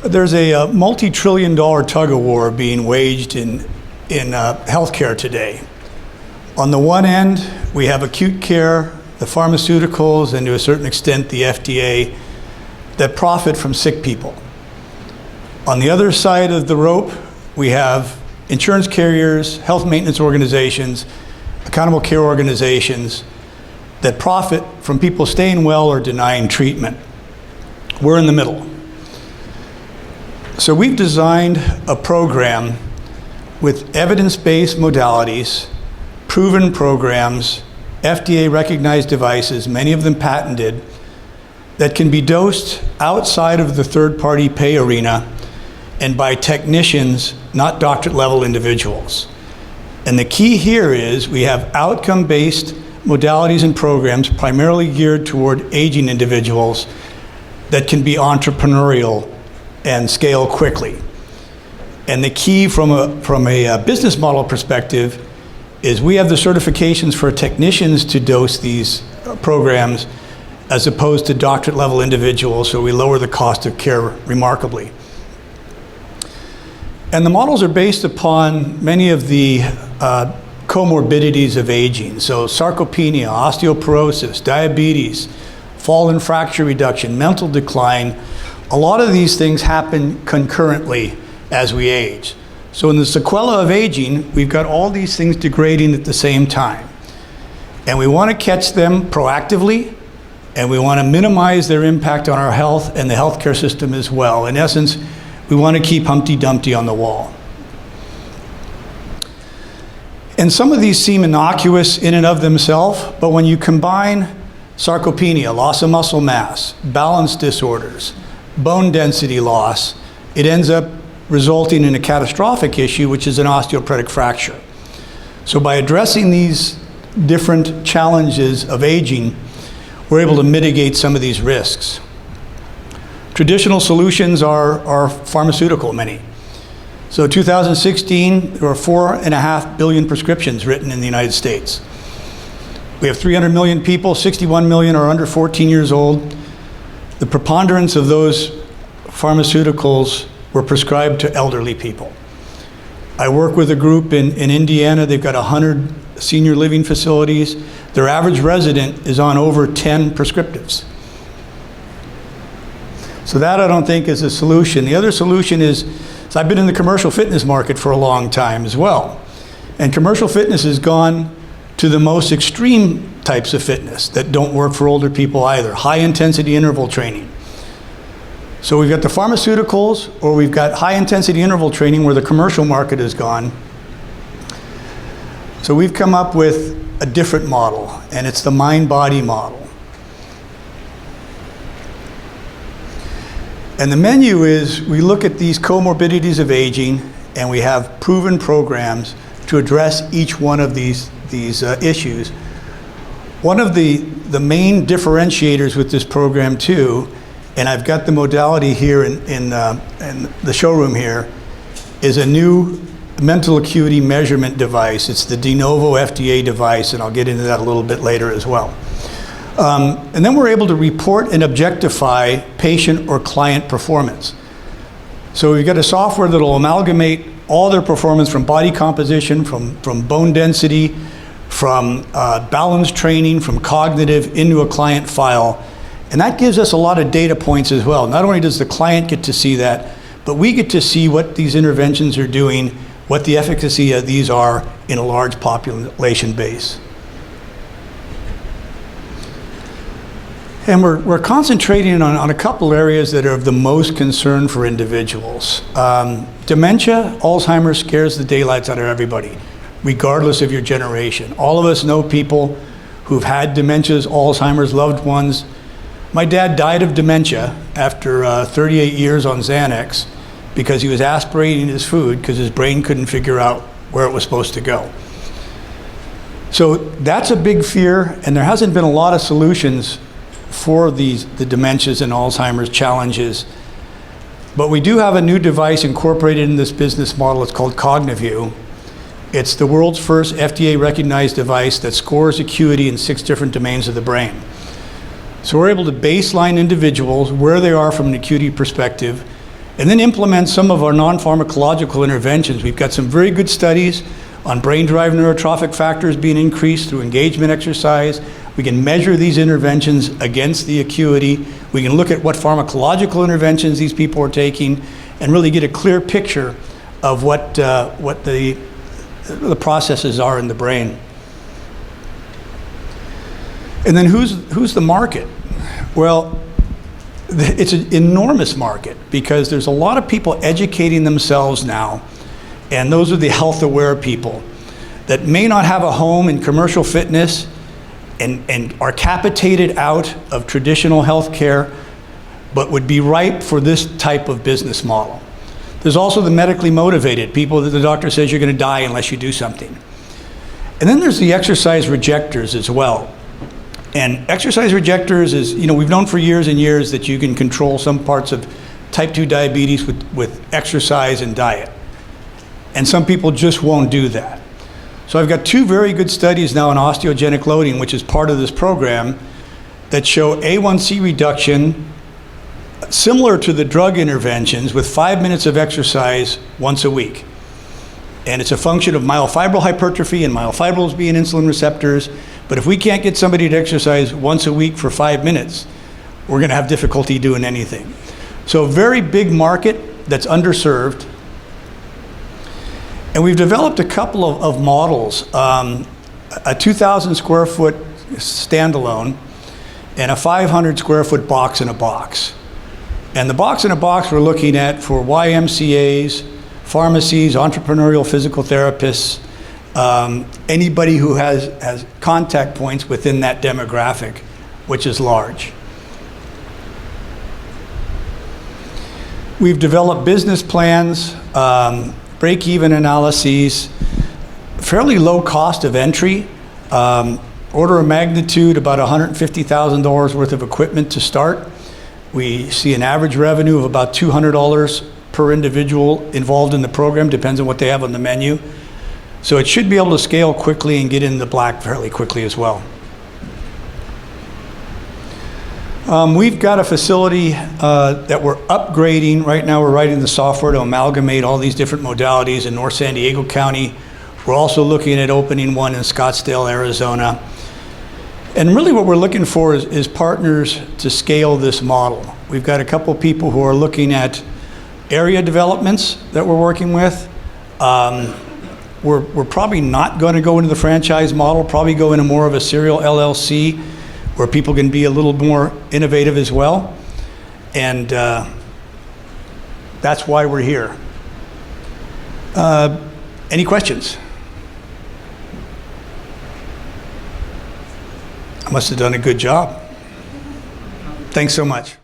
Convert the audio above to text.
There's a multi-trillion-dollar tug-of-war being waged in healthcare today. On the one end, we have acute care, the pharmaceuticals, and to a certain extent the FDA, that profit from sick people. On the other side of the rope, we have insurance carriers, health maintenance organizations, accountable care organizations that profit from people staying well or denying treatment. We're in the middle. So we've designed a program with evidence-based modalities, proven programs, FDA-recognized devices, many of them patented, that can be dosed outside of the third-party pay arena and by technicians, not doctorate-level individuals. And the key here is we have outcome-based modalities and programs primarily geared toward aging individuals that can be entrepreneurial and scale quickly. And the key from a business model perspective is we have the certifications for technicians to dose these programs as opposed to doctorate level individuals, so we lower the cost of care remarkably. And the models are based upon many of the comorbidities of aging. So sarcopenia, osteoporosis, diabetes, fall and fracture reduction, mental decline. A lot of these things happen concurrently as we age. So in the sequela of aging, we've got all these things degrading at the same time. And we want to catch them proactively, and we want to minimize their impact on our health and the healthcare system as well. In essence, we want to keep Humpty Dumpty on the wall. And some of these seem innocuous in and of themselves, but when you combine sarcopenia, loss of muscle mass, balance disorders, bone density loss, it ends up resulting in a catastrophic issue, which is an osteoporotic fracture. So by addressing these different challenges of aging, we're able to mitigate some of these risks. Traditional solutions are pharmaceutical, many. So 2016, there were 4.5 billion prescriptions written in the United States. We have 300 million people, 61 million are under 14 years old. The preponderance of those pharmaceuticals were prescribed to elderly people. I work with a group in Indiana. They've got 100 senior living facilities. Their average resident is on over 10 prescriptives. So that I don't think is a solution. The other solution is, so I've been in the commercial fitness market for a long time as well. And commercial fitness has gone to the most extreme types of fitness that don't work for older people either, high intensity interval training. So we've got the pharmaceuticals, or we've got high intensity interval training where the commercial market has gone. So we've come up with a different model, and it's the MindBody Model. And the menu is, we look at these comorbidities of aging, and we have proven programs to address each one of these issues. One of the main differentiators with this program too, and I've got the modality here in the showroom here, is a new mental acuity measurement device. It's the de novo FDA device, and I'll get into that a little bit later as well. And then we're able to report and objectify patient or client performance. So we've got a software that will amalgamate all their performance from body composition, from bone density, from balance training, from cognitive into a client file. And that gives us a lot of data points as well. Not only does the client get to see that, but we get to see what these interventions are doing, what the efficacy of these are in a large population base. And we're concentrating on a couple areas that are of the most concern for individuals. Dementia, Alzheimer's scares the daylights out of everybody, regardless of your generation. All of us know people who've had dementias, Alzheimer's, loved ones. My dad died of dementia after 38 years on Xanax because he was aspirating his food because his brain couldn't figure out where it was supposed to go. So that's a big fear, and there hasn't been a lot of solutions for the dementias and Alzheimer's challenges. But we do have a new device incorporated in this business model. It's called CogniView. It's the world's first FDA-recognized device that scores acuity in 6 different domains of the brain. So we're able to baseline individuals where they are from an acuity perspective, and then implement some of our non-pharmacological interventions. We've got some very good studies on brain-derived neurotrophic factors being increased through engagement exercise. We can measure these interventions against the acuity. We can look at what pharmacological interventions these people are taking and really get a clear picture of what the processes are in the brain. And then who's the market? Well, it's an enormous market because there's a lot of people educating themselves now, and those are the health-aware people that may not have a home in commercial fitness and are capitated out of traditional health care, but would be ripe for this type of business model. There's also the medically motivated people that the doctor says you're going to die unless you do something. And then there's the exercise rejectors as well. And exercise rejectors is, we've known for years and years that you can control some parts of type 2 diabetes with exercise and diet. And some people just won't do that. So I've got 2 very good studies now on osteogenic loading, which is part of this program, that show A1C reduction similar to the drug interventions with 5 minutes of exercise once a week. And it's a function of myofibril hypertrophy and myofibrils being insulin receptors. But if we can't get somebody to exercise once a week for 5 minutes, we're going to have difficulty doing anything. So a very big market that's underserved. And we've developed a couple of models, a 2,000 square foot standalone and a 500 square foot box in a box. And the box in a box we're looking at for YMCAs, pharmacies, entrepreneurial physical therapists, anybody who has contact points within that demographic, which is large. We've developed business plans, break-even analyses, fairly low cost of entry, order of magnitude about $150,000 worth of equipment to start. We see an average revenue of about $200 per individual involved in the program, depends on what they have on the menu. So it should be able to scale quickly and get in the black fairly quickly as well. We've got a facility that we're upgrading. Right now we're writing the software to amalgamate all these different modalities in North San Diego County. We're also looking at opening one in Scottsdale, Arizona. And really what we're looking for is partners to scale this model. We've got a couple people who are looking at area developments that we're working with. We're probably not going to go into the franchise model, probably go into more of a serial LLC where people can be a little more innovative as well. And that's why we're here. Any questions? I must have done a good job. Thanks so much.